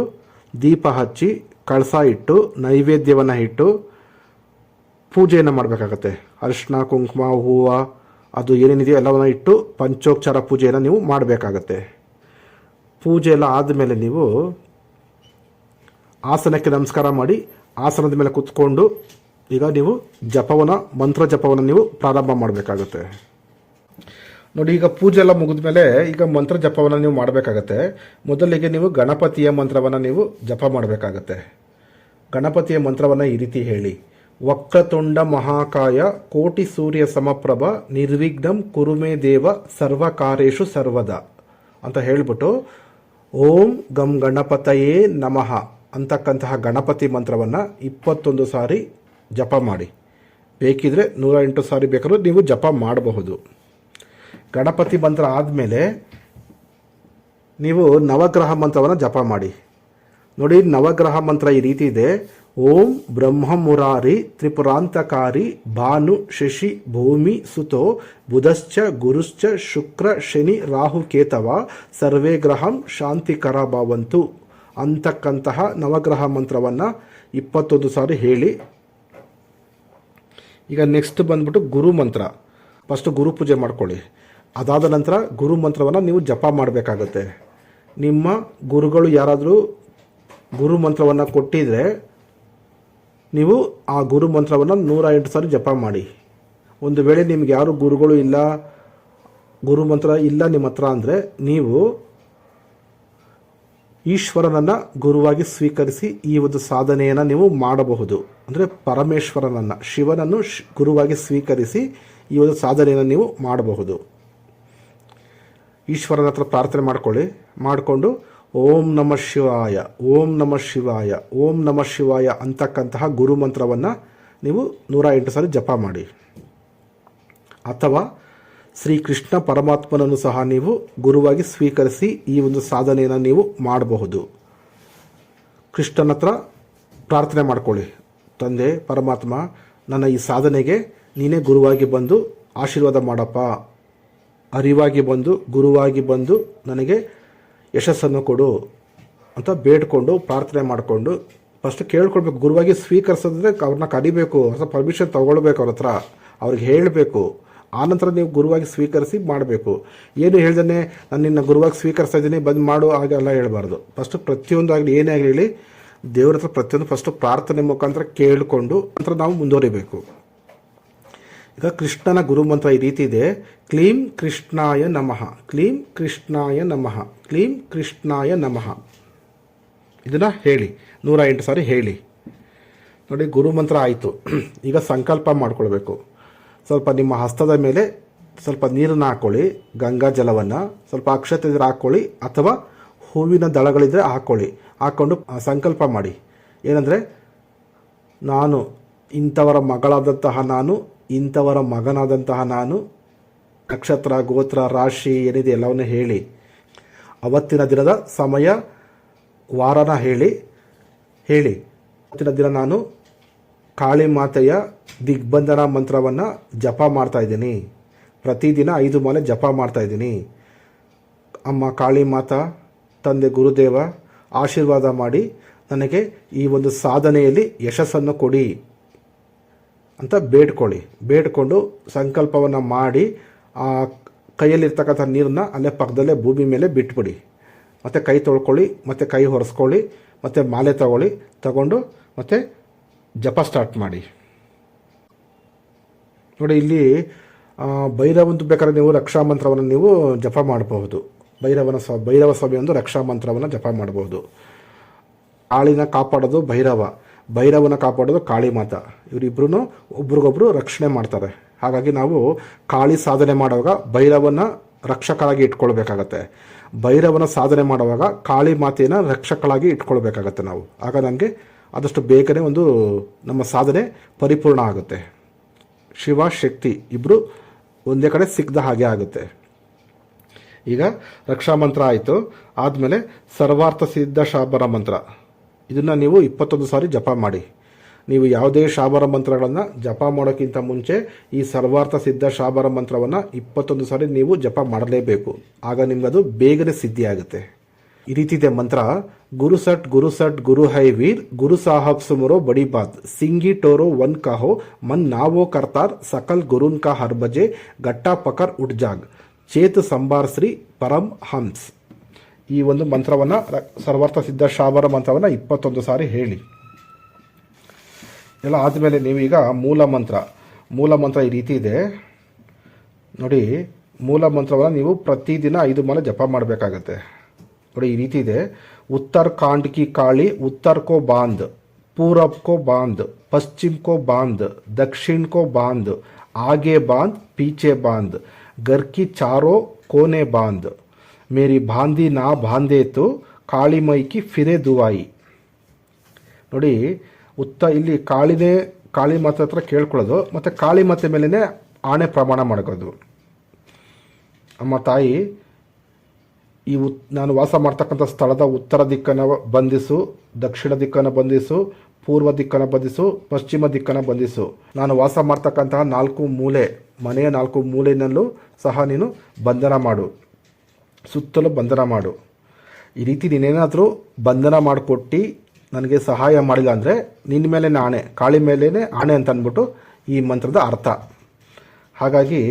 ದೀಪ ಹಚ್ಚಿ, ಕಳಸ ಇಟ್ಟು, ನೈವೇದ್ಯವನ್ನು ಇಟ್ಟು ಪೂಜೆಯನ್ನು ಮಾಡಬೇಕಾಗತ್ತೆ. ಅರಿಶಿನ, ಕುಂಕುಮ, ಹೂವು, ಅದು ಏನೇನಿದೆಯೋ ಎಲ್ಲವನ್ನು ಇಟ್ಟು ಪಂಚೋಪಚಾರ ಪೂಜೆಯನ್ನು ನೀವು ಮಾಡಬೇಕಾಗತ್ತೆ. ಪೂಜೆ ಎಲ್ಲ ಆದಮೇಲೆ ನೀವು ಆಸನಕ್ಕೆ ನಮಸ್ಕಾರ ಮಾಡಿ ಆಸನದ ಮೇಲೆ ಕೂತ್ಕೊಂಡು ಈಗ ನೀವು ಜಪವನ್ನು, ಮಂತ್ರ ಜಪವನ್ನು ನೀವು ಪ್ರಾರಂಭ ಮಾಡಬೇಕಾಗತ್ತೆ. ನೋಡಿ, ಈಗ ಪೂಜೆ ಎಲ್ಲ ಮುಗಿದ ಮೇಲೆ ಈಗ ಮಂತ್ರ ಜಪವನ್ನು ನೀವು ಮಾಡಬೇಕಾಗತ್ತೆ. ಮೊದಲಿಗೆ ನೀವು ಗಣಪತಿಯ ಮಂತ್ರವನ್ನು ನೀವು ಜಪ ಮಾಡಬೇಕಾಗತ್ತೆ. ಗಣಪತಿಯ ಮಂತ್ರವನ್ನು ಈ ರೀತಿ ಹೇಳಿ: ವಕ್ರತುಂಡ ಮಹಾಕಾಯ ಕೋಟಿ ಸೂರ್ಯ ಸಮಪ್ರಭ ನಿರ್ವಿಘ್ನಂ ಕುರುಮೇ ದೇವ ಸರ್ವಕಾರ್ಯೇಷು ಸರ್ವದ ಅಂತ ಹೇಳಿಬಿಟ್ಟು ಓಂ ಗಂ ಗಣಪತಯೇ ನಮಃ ಅಂತಕ್ಕಂತಹ ಗಣಪತಿ ಮಂತ್ರವನ್ನು 21 ಸಾರಿ ಜಪ ಮಾಡಿ. ಬೇಕಿದ್ರೆ 108 ಸಾರಿ ಬೇಕಾದ್ರೂ ನೀವು ಜಪ ಮಾಡಬಹುದು. ಗಣಪತಿ ಮಂತ್ರ ಆದಮೇಲೆ ನೀವು ನವಗ್ರಹ ಮಂತ್ರವನ್ನು ಜಪ ಮಾಡಿ. ನೋಡಿ, ನವಗ್ರಹ ಮಂತ್ರ ಈ ರೀತಿ ಇದೆ: ಓಂ ಬ್ರಹ್ಮ ಮುರಾರಿ ತ್ರಿಪುರಾಂತಕಾರಿ ಭಾನು ಶಶಿ ಭೂಮಿ ಸುತೋ ಬುಧಶ್ಚ ಗುರುಶ್ಚ ಶುಕ್ರ ಶನಿ ರಾಹು ಕೇತವ ಸರ್ವೇ ಗ್ರಹಂ ಶಾಂತಿಕರ ಭವಂತು ಅಂತಕ್ಕಂತಹ ನವಗ್ರಹ ಮಂತ್ರವನ್ನು 21 ಸಾರಿ ಹೇಳಿ. ಈಗ ನೆಕ್ಸ್ಟ್ ಬಂದ್ಬಿಟ್ಟು ಗುರು ಮಂತ್ರ. ಫಸ್ಟು ಗುರು ಪೂಜೆ ಮಾಡ್ಕೊಳ್ಳಿ. ಅದಾದ ನಂತರ ಗುರು ಮಂತ್ರವನ್ನು ನೀವು ಜಪ ಮಾಡಬೇಕಾಗತ್ತೆ. ನಿಮ್ಮ ಗುರುಗಳು ಯಾರಾದರೂ ಗುರು ಮಂತ್ರವನ್ನು ಕೊಟ್ಟಿದ್ರೆ ನೀವು ಆ ಗುರು ಮಂತ್ರವನ್ನು 108 ಸಾರಿ ಜಪ ಮಾಡಿ. ಒಂದು ವೇಳೆ ನಿಮ್ಗೆ ಯಾರು ಗುರುಗಳು ಇಲ್ಲ, ಗುರು ಮಂತ್ರ ಇಲ್ಲ ನಿಮ್ಮ ಹತ್ರ ಅಂದರೆ ನೀವು ಈಶ್ವರನನ್ನು ಗುರುವಾಗಿ ಸ್ವೀಕರಿಸಿ ಈ ಒಂದು ಸಾಧನೆಯನ್ನು ನೀವು ಮಾಡಬಹುದು. ಅಂದರೆ ಪರಮೇಶ್ವರನನ್ನು, ಶಿವನನ್ನು ಗುರುವಾಗಿ ಸ್ವೀಕರಿಸಿ ಈ ಒಂದು ಸಾಧನೆಯನ್ನು ನೀವು ಮಾಡಬಹುದು. ಈಶ್ವರನ ಹತ್ರ ಪ್ರಾರ್ಥನೆ ಮಾಡಿಕೊಂಡು ಓಂ ನಮಃ ಶಿವಾಯ, ಓಂ ನಮಃ ಶಿವಾಯ, ಓಂ ನಮಃ ಶಿವಾಯ ಅಂತಕ್ಕಂತಹ ಗುರು ಮಂತ್ರವನ್ನು ನೀವು 108 ಸಾರಿ ಜಪ ಮಾಡಿ. ಅಥವಾ ಶ್ರೀಕೃಷ್ಣ ಪರಮಾತ್ಮನನ್ನು ಸಹ ನೀವು ಗುರುವಾಗಿ ಸ್ವೀಕರಿಸಿ ಈ ಒಂದು ಸಾಧನೆಯನ್ನು ನೀವು ಮಾಡಬಹುದು. ಕೃಷ್ಣನ ಹತ್ರ ಪ್ರಾರ್ಥನೆ ಮಾಡ್ಕೊಳ್ಳಿ, ತಂದೆ ಪರಮಾತ್ಮ, ನನ್ನ ಈ ಸಾಧನೆಗೆ ನೀನೇ ಗುರುವಾಗಿ ಬಂದು ಆಶೀರ್ವಾದ ಮಾಡಪ್ಪ, ಅರಿವಾಗಿ ಬಂದು ಗುರುವಾಗಿ ಬಂದು ನನಗೆ ಯಶಸ್ಸನ್ನು ಕೊಡು ಅಂತ ಬೇಡ್ಕೊಂಡು ಪ್ರಾರ್ಥನೆ ಮಾಡಿಕೊಂಡು ಫಸ್ಟ್ ಕೇಳ್ಕೊಳ್ಬೇಕು. ಗುರುವಾಗಿ ಸ್ವೀಕರಿಸಿದ್ರೆ ಅವ್ರನ್ನ ಕರಿಬೇಕು, ಹೊಸ ಪರ್ಮಿಷನ್ ತೊಗೊಳ್ಬೇಕು, ಅವ್ರ ಹತ್ರ ಅವ್ರಿಗೆ ಹೇಳಬೇಕು. ಆನಂತರ ನೀವು ಗುರುವಾಗಿ ಸ್ವೀಕರಿಸಿ ಮಾಡಬೇಕು. ಏನು ಹೇಳ್ದೇ ನಾನು ನಿನ್ನ ಗುರುವಾಗಿ ಸ್ವೀಕರಿಸ್ತಾ ಇದ್ದೀನಿ ಬಂದು ಮಾಡು ಹಾಗೆಲ್ಲ ಹೇಳಬಾರ್ದು. ಫಸ್ಟು ಪ್ರತಿಯೊಂದು ಆಗಲಿ ಏನೇ ಆಗಲಿ ಹೇಳಿ ದೇವ್ರ ಹತ್ರ ಪ್ರತಿಯೊಂದು ಫಸ್ಟು ಪ್ರಾರ್ಥನೆ ಮುಖಾಂತರ ಕೇಳಿಕೊಂಡು ನಂತರ ನಾವು ಮುಂದುವರಿಬೇಕು. ಈಗ ಕೃಷ್ಣನ ಗುರುಮಂತ್ರ ಈ ರೀತಿ ಇದೆ: ಕ್ಲೀಂ ಕೃಷ್ಣಾಯ ನಮಃ, ಕ್ಲೀಂ ಕೃಷ್ಣಾಯ ನಮಃ, ಕ್ಲೀಂ ಕೃಷ್ಣಾಯ ನಮಃ. ಇದನ್ನು ಹೇಳಿ 108 ಸಾರಿ ಹೇಳಿ. ನೋಡಿ, ಗುರುಮಂತ್ರ ಆಯಿತು. ಈಗ ಸಂಕಲ್ಪ ಮಾಡ್ಕೊಳ್ಬೇಕು. ಸ್ವಲ್ಪ ನಿಮ್ಮ ಹಸ್ತದ ಮೇಲೆ ಸ್ವಲ್ಪ ನೀರನ್ನು ಹಾಕ್ಕೊಳ್ಳಿ, ಗಂಗಾ ಜಲವನ್ನು ಸ್ವಲ್ಪ ಅಕ್ಷತೆ ಇದ್ರೆ ಹಾಕ್ಕೊಳ್ಳಿ, ಅಥವಾ ಹೂವಿನ ದಳಗಳಿದ್ರೆ ಹಾಕ್ಕೊಂಡು ಸಂಕಲ್ಪ ಮಾಡಿ. ಏನಂದರೆ, ನಾನು ಇಂಥವರ ಮಗಳಾದಂತಹ ನಾನು, ಇಂಥವರ ಮಗನಾದಂತಹ ನಾನು, ನಕ್ಷತ್ರ ಗೋತ್ರ ರಾಶಿ ಏನಿದೆ ಎಲ್ಲವನ್ನೂ ಹೇಳಿ, ಅವತ್ತಿನ ದಿನದ ಸಮಯ ವಾರನ ಹೇಳಿ ಅವತ್ತಿನ ದಿನ ನಾನು ಕಾಳಿ ಮಾತೆಯ ದಿಗ್ಬಂಧನ ಮಂತ್ರವನ್ನು ಜಪ ಮಾಡ್ತಾಯಿದ್ದೀನಿ. ಪ್ರತಿದಿನ 5 ಮಾಲೆ ಜಪ ಮಾಡ್ತಾಯಿದ್ದೀನಿ. ಅಮ್ಮ ಕಾಳಿ ಮಾತಾ, ತಂದೆ ಗುರುದೇವ ಆಶೀರ್ವಾದ ಮಾಡಿ ನನಗೆ ಈ ಒಂದು ಸಾಧನೆಯಲ್ಲಿ ಯಶಸ್ಸನ್ನು ಕೊಡಿ ಅಂತ ಬೇಡ್ಕೊಂಡು ಸಂಕಲ್ಪವನ್ನು ಮಾಡಿ ಆ ಕೈಯಲ್ಲಿರ್ತಕ್ಕಂಥ ನೀರನ್ನ ಅಲ್ಲೇ ಪಕ್ಕದಲ್ಲೇ ಭೂಮಿ ಮೇಲೆ ಬಿಟ್ಬಿಡಿ. ಮತ್ತು ಕೈ ತೊಳ್ಕೊಳ್ಳಿ, ಮತ್ತು ಕೈ ಒರೆಸ್ಕೊಳ್ಳಿ, ಮತ್ತು ಮಾಲೆ ತಗೊಂಡು ಮತ್ತು ಜಪ ಸ್ಟಾರ್ಟ್ ಮಾಡಿ. ನೋಡಿ, ಇಲ್ಲಿ ಭೈರವಂದು ಬೇಕಾದ್ರೆ ನೀವು ರಕ್ಷಾ ಮಂತ್ರವನ್ನು ನೀವು ಜಪ ಮಾಡಬಹುದು. ಭೈರವ ಸ್ವಾಮಿ ಒಂದು ರಕ್ಷಾ ಮಂತ್ರವನ್ನು ಜಪ ಮಾಡಬಹುದು. ಕಾಳಿನ ಕಾಪಾಡೋದು ಭೈರವನ ಕಾಪಾಡೋದು ಕಾಳಿ ಮಾತಾ. ಇವರಿಬ್ಬರೂ ಒಬ್ರಿಗೊಬ್ರು ರಕ್ಷಣೆ ಮಾಡ್ತಾರೆ. ಹಾಗಾಗಿ ನಾವು ಕಾಳಿ ಸಾಧನೆ ಮಾಡುವಾಗ ಭೈರವನ ರಕ್ಷಕರಾಗಿ ಇಟ್ಕೊಳ್ಬೇಕಾಗತ್ತೆ. ಭೈರವನ ಸಾಧನೆ ಮಾಡುವಾಗ ಕಾಳಿ ಮಾತೆಯನ್ನು ರಕ್ಷಕಳಾಗಿ ಇಟ್ಕೊಳ್ಬೇಕಾಗತ್ತೆ ನಾವು. ಆಗ ನಮಗೆ ಆದಷ್ಟು ಬೇಗನೆ ಒಂದು ನಮ್ಮ ಸಾಧನೆ ಪರಿಪೂರ್ಣ ಆಗುತ್ತೆ. ಶಿವ ಶಕ್ತಿ ಇಬ್ಬರು ಒಂದೇ ಕಡೆ ಸಿಕ್ಕದ ಹಾಗೆ ಆಗುತ್ತೆ. ಈಗ ರಕ್ಷಾ ಮಂತ್ರ ಆಯಿತು. ಆದಮೇಲೆ ಸರ್ವಾರ್ಥ ಸಿದ್ಧ ಶಾಬರ ಮಂತ್ರ, ಇದನ್ನು ನೀವು 21 ಸಾರಿ ಜಪ ಮಾಡಿ. ನೀವು ಯಾವುದೇ ಶಾಬರ ಮಂತ್ರಗಳನ್ನು ಜಪ ಮಾಡೋಕ್ಕಿಂತ ಮುಂಚೆ ಈ ಸರ್ವಾರ್ಥ ಸಿದ್ಧ ಶಾಬರ ಮಂತ್ರವನ್ನು 21 ಸಾರಿ ನೀವು ಜಪ ಮಾಡಲೇಬೇಕು. ಆಗ ನಿಮಗದು ಬೇಗನೆ ಸಿದ್ಧಿ ಆಗುತ್ತೆ. ಈ ರೀತಿ ಇದೆ ಮಂತ್ರ: ಗುರು ಸಟ್ ಗುರು ಹೈ ವೀರ್, ಗುರು ಸಾಹಬ್ ಸುಮರೋ ಬಡಿ ಬಾತ್, ಸಿಂಗಿ ಟೋರೋ ಒನ್ ಕಹೋ, ಮನ್ ನಾವೋ ಕರ್ತಾರ್, ಸಕಲ್ ಗುರುನ್ ಕಾ ಹರ್ ಬಜೆ, ಗಟ್ಟಾ ಪಕರ್ ಉಟ್ ಜಾಗ್, ಚೇತ್ ಸಂಬಾರ್ ಶ್ರೀ ಪರಂ ಹಂಸ್. ಈ ಒಂದು ಮಂತ್ರವನ್ನು ಸರ್ವಾರ್ಥ ಸಿದ್ಧ ಶಾಬರ ಮಂತ್ರವನ್ನು 21 ಸಾರಿ ಹೇಳಿ. ಎಲ್ಲ ಆದಮೇಲೆ ನೀವೀಗ ಮೂಲ ಮಂತ್ರ ಈ ರೀತಿ ಇದೆ ನೋಡಿ. ಮೂಲ ಮಂತ್ರವನ್ನು ನೀವು ಪ್ರತಿದಿನ 5 ಮಾಲೆ ಜಪ ಮಾಡಬೇಕಾಗತ್ತೆ. ನೋಡಿ, ಈ ರೀತಿ ಇದೆ: उत्तराखंड की काली उत्तर को बांध, पूरब को बांध, पश्चिम को बांध, दक्षिण को बांध, आगे बांध, पीछे बांध, घर की चारों कोने बांध, मेरी बांधी ना बांधे तो काली मई की फिरे दुआई. ನೋಡಿ, ಇಲ್ಲಿ ಕಾಳಿ ಮಾತೆ ಹತ್ರ ಕೇಳ್ಕೊಳ್ಳೋದು, ಮತ್ತು ಕಾಳಿ ಮಾತೆ ಮೇಲೇ ಆಣೆ ಪ್ರಮಾಣ ಮಾಡ್ಕೋದು. ಅಮ್ಮ ತಾಯಿ, ನಾನು ವಾಸ ಮಾಡ್ತಕ್ಕಂಥ ಸ್ಥಳದ ಉತ್ತರ ದಿಕ್ಕನ್ನು ಬಂಧಿಸು, ದಕ್ಷಿಣ ದಿಕ್ಕನ್ನು ಬಂಧಿಸು, ಪೂರ್ವ ದಿಕ್ಕನ್ನು ಬಂಧಿಸು, ಪಶ್ಚಿಮ ದಿಕ್ಕನ್ನು ಬಂಧಿಸು. ನಾನು ವಾಸ ಮಾಡ್ತಕ್ಕಂತಹ 4 ಮೂಲೆ, ಮನೆಯ 4 ಮೂಲೆಯಲ್ಲೂ ಸಹ ನೀನು ಬಂಧನ ಮಾಡು, ಸುತ್ತಲೂ ಬಂಧನ ಮಾಡು. ಈ ರೀತಿ ನೀನೇನಾದರೂ ಬಂಧನ ಮಾಡಿಕೊಟ್ಟು ನನಗೆ ಸಹಾಯ ಮಾಡಿಲ್ಲ ಅಂದರೆ ನಿನ್ನ ಮೇಲೆ ಆಣೆ, ಕಾಳಿ ಮೇಲೇ ಆಣೆ ಅಂತ ಅಂದ್ಬಿಟ್ಟು ಈ ಮಂತ್ರದ ಅರ್ಥ. ಹಾಗಾಗಿ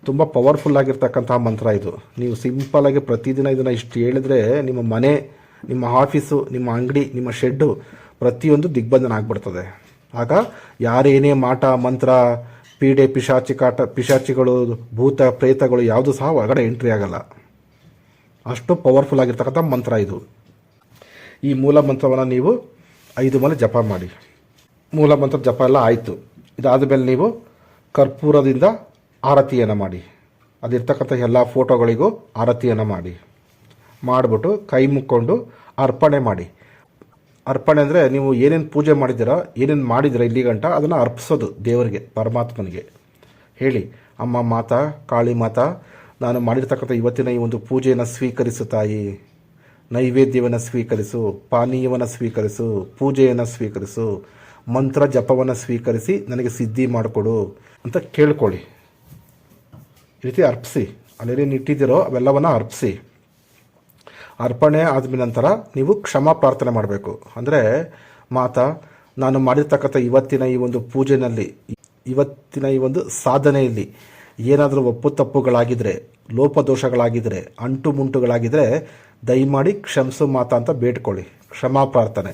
ತುಂಬ ಪವರ್ಫುಲ್ ಆಗಿರ್ತಕ್ಕಂತಹ ಮಂತ್ರ ಇದು. ನೀವು ಸಿಂಪಲಾಗಿ ಪ್ರತಿದಿನ ಇದನ್ನು ಇಷ್ಟು ಹೇಳಿದ್ರೆ ನಿಮ್ಮ ಮನೆ, ನಿಮ್ಮ ಆಫೀಸು, ನಿಮ್ಮ ಅಂಗಡಿ, ನಿಮ್ಮ ಶೆಡ್ಡು ಪ್ರತಿಯೊಂದು ದಿಗ್ಬಂಧನ ಆಗಿಬಿಡ್ತದೆ. ಆಗ ಯಾರೇನೇ ಮಾಟ ಮಂತ್ರ, ಪೀಡೆ, ಪಿಶಾಚಿಗಳು, ಭೂತ ಪ್ರೇತಗಳು ಯಾವುದು ಸಹ ಹೊರಗಡೆ ಎಂಟ್ರಿ ಆಗಲ್ಲ. ಅಷ್ಟು ಪವರ್ಫುಲ್ ಆಗಿರ್ತಕ್ಕಂಥ ಮಂತ್ರ ಇದು. ಈ ಮೂಲ ಮಂತ್ರವನ್ನು ನೀವು 5 ಮಲೆ ಜಪ ಮಾಡಿ. ಮೂಲ ಮಂತ್ರ ಜಪ ಎಲ್ಲ ಆಯಿತು. ಇದಾದ ಮೇಲೆ ನೀವು ಕರ್ಪೂರದಿಂದ ಆರತಿಯನ್ನು ಮಾಡಿ. ಅದಿರ್ತಕ್ಕಂಥ ಎಲ್ಲ ಫೋಟೋಗಳಿಗೂ ಆರತಿಯನ್ನು ಮಾಡಿಬಿಟ್ಟು ಕೈ ಮುಕ್ಕೊಂಡು ಅರ್ಪಣೆ ಮಾಡಿ. ಅರ್ಪಣೆ ಅಂದರೆ ನೀವು ಏನೇನು ಪೂಜೆ ಮಾಡಿದ್ದೀರಾ, ಏನೇನು ಮಾಡಿದ್ದೀರಾ ಇಲ್ಲಿ ಗಂಟ ಅದನ್ನು ಅರ್ಪಿಸೋದು ದೇವರಿಗೆ, ಪರಮಾತ್ಮನಿಗೆ ಹೇಳಿ, ಅಮ್ಮ ಮಾತಾ, ಕಾಳಿ ಮಾತಾ, ನಾನು ಮಾಡಿರ್ತಕ್ಕಂಥ ಇವತ್ತಿನ ಈ ಒಂದು ಪೂಜೆಯನ್ನು ಸ್ವೀಕರಿಸು ತಾಯಿ, ನೈವೇದ್ಯವನ್ನು ಸ್ವೀಕರಿಸು, ಪಾನೀಯವನ್ನು ಸ್ವೀಕರಿಸು, ಪೂಜೆಯನ್ನು ಸ್ವೀಕರಿಸು, ಮಂತ್ರ ಜಪವನ್ನು ಸ್ವೀಕರಿಸಿ ನನಗೆ ಸಿದ್ಧಿ ಮಾಡಿಕೊಡು ಅಂತ ಕೇಳ್ಕೊಳ್ಳಿ. ಈ ರೀತಿ ಅರ್ಪಿಸಿ, ಅಲ್ಲೇನೇನು ಇಟ್ಟಿದ್ದೀರೋ ಅವೆಲ್ಲವನ್ನು ಅರ್ಪಿಸಿ. ಅರ್ಪಣೆ ಆದಮೇಲೆ ನಂತರ ನೀವು ಕ್ಷಮಾ ಪ್ರಾರ್ಥನೆ ಮಾಡಬೇಕು. ಅಂದರೆ ಮಾತಾ, ನಾನು ಮಾಡಿರ್ತಕ್ಕಂಥ ಇವತ್ತಿನ ಈ ಒಂದು ಪೂಜೆನಲ್ಲಿ, ಇವತ್ತಿನ ಈ ಒಂದು ಸಾಧನೆಯಲ್ಲಿ ಏನಾದರೂ ಒಪ್ಪು ತಪ್ಪುಗಳಾಗಿದ್ದರೆ, ಲೋಪದೋಷಗಳಾಗಿದ್ದರೆ, ಅಂಟು ಮುಂಟುಗಳಾಗಿದ್ದರೆ ದಯಮಾಡಿ ಕ್ಷಮಿಸು ಮಾತಾ ಅಂತ ಬೇಡ್ಕೊಳ್ಳಿ. ಕ್ಷಮಾ ಪ್ರಾರ್ಥನೆ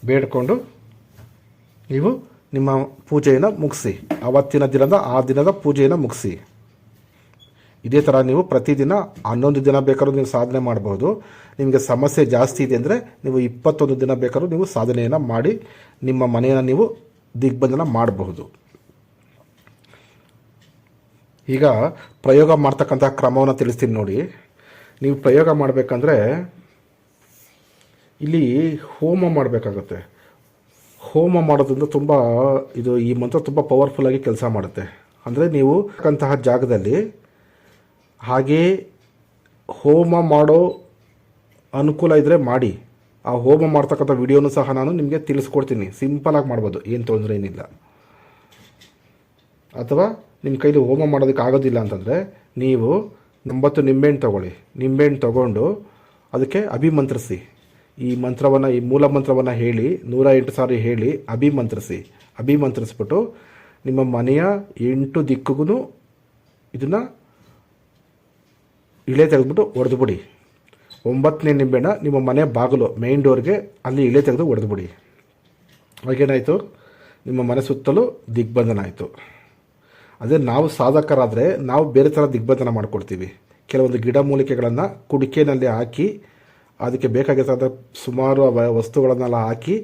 ಬೇಡ್ಕೊಂಡು ನೀವು ನಿಮ್ಮ ಪೂಜೆಯನ್ನು ಮುಗಿಸಿ. ಆವತ್ತಿನ ದಿನದ ಪೂಜೆಯನ್ನು ಮುಗಿಸಿ. ಇದೇ ಥರ ನೀವು ಪ್ರತಿದಿನ 11 ದಿನ ಬೇಕಾದ್ರೂ ನೀವು ಸಾಧನೆ ಮಾಡಬಹುದು. ನಿಮಗೆ ಸಮಸ್ಯೆ ಜಾಸ್ತಿ ಇದೆ ಅಂದರೆ ನೀವು 21 ದಿನ ಬೇಕಾದ್ರೂ ನೀವು ಸಾಧನೆಯನ್ನು ಮಾಡಿ ನಿಮ್ಮ ಮನೆಯನ್ನು ನೀವು ದಿಗ್ಬಂಧನ ಮಾಡಬಹುದು. ಈಗ ಪ್ರಯೋಗ ಮಾಡ್ತಕ್ಕಂಥ ಕ್ರಮವನ್ನು ತಿಳಿಸ್ತೀನಿ ನೋಡಿ. ನೀವು ಪ್ರಯೋಗ ಮಾಡಬೇಕಂದ್ರೆ ಇಲ್ಲಿ ಹೋಮ ಮಾಡಬೇಕಾಗತ್ತೆ. ಹೋಮ ಮಾಡೋದ್ರಿಂದ ತುಂಬ ಈ ಮಂತ್ರ ತುಂಬ ಪವರ್ಫುಲ್ಲಾಗಿ ಕೆಲಸ ಮಾಡುತ್ತೆ. ಅಂದರೆ ನೀವು ಅಂತಹ ಜಾಗದಲ್ಲಿ ಹಾಗೇ ಹೋಮ ಮಾಡೋ ಅನುಕೂಲ ಇದ್ದರೆ ಮಾಡಿ. ಆ ಹೋಮ ಮಾಡ್ತಕ್ಕಂಥ ವಿಡಿಯೋನು ಸಹ ನಾನು ನಿಮಗೆ ತಿಳಿಸ್ಕೊಡ್ತೀನಿ. ಸಿಂಪಲಾಗಿ ಮಾಡ್ಬೋದು, ಏನು ತೊಂದರೆ ಏನಿಲ್ಲ. ಅಥವಾ ನಿಮ್ಮ ಕೈಲಿ ಹೋಮ ಮಾಡೋದಕ್ಕೆ ಆಗೋದಿಲ್ಲ ಅಂತಂದರೆ ನೀವು 90 ನಿಂಬೆಹಣ್ಣು ತೊಗೊಳ್ಳಿ. ನಿಂಬೆಹಣ್ಣು ತೊಗೊಂಡು ಅದಕ್ಕೆ ಅಭಿಮಂತ್ರಿಸಿ. ಈ ಮಂತ್ರವನ್ನು, ಈ ಮೂಲ ಮಂತ್ರವನ್ನು ಹೇಳಿ 108 ಸಾರಿ ಹೇಳಿ ಅಭಿಮಂತ್ರಿಸ್ಬಿಟ್ಟು ನಿಮ್ಮ ಮನೆಯ 8 ದಿಕ್ಕಿಗೂ ಇದನ್ನು ಇಳೆ ತೆಗೆದುಬಿಟ್ಟು ಹೊಡೆದುಬಿಡಿ. 9ನೇ ನಿಂಬೆಹಣ್ಣ ನಿಮ್ಮ ಮನೆ ಬಾಗಿಲು ಮೇನ್ ಡೋರ್ಗೆ ಅಲ್ಲಿ ಇಳೆ ತೆಗೆದು ಹೊಡೆದುಬಿಡಿ. ಅವಾಗೇನಾಯಿತು, ನಿಮ್ಮ ಮನೆ ಸುತ್ತಲೂ ದಿಗ್ಬಂಧನ ಆಯಿತು. ಅದೇ ನಾವು ಸಾಧಕರಾದರೆ ನಾವು ಬೇರೆ ಥರ ದಿಗ್ಬಂಧನ ಮಾಡಿಕೊಡ್ತೀವಿ. ಕೆಲವೊಂದು ಗಿಡಮೂಲಿಕೆಗಳನ್ನು ಕುಡಿಕೆಯಲ್ಲಿ ಹಾಕಿ ಅದಕ್ಕೆ ಬೇಕಾಗಿರ್ತಕ್ಕಂಥ ಸುಮಾರು ವಸ್ತುಗಳನ್ನೆಲ್ಲ ಹಾಕಿ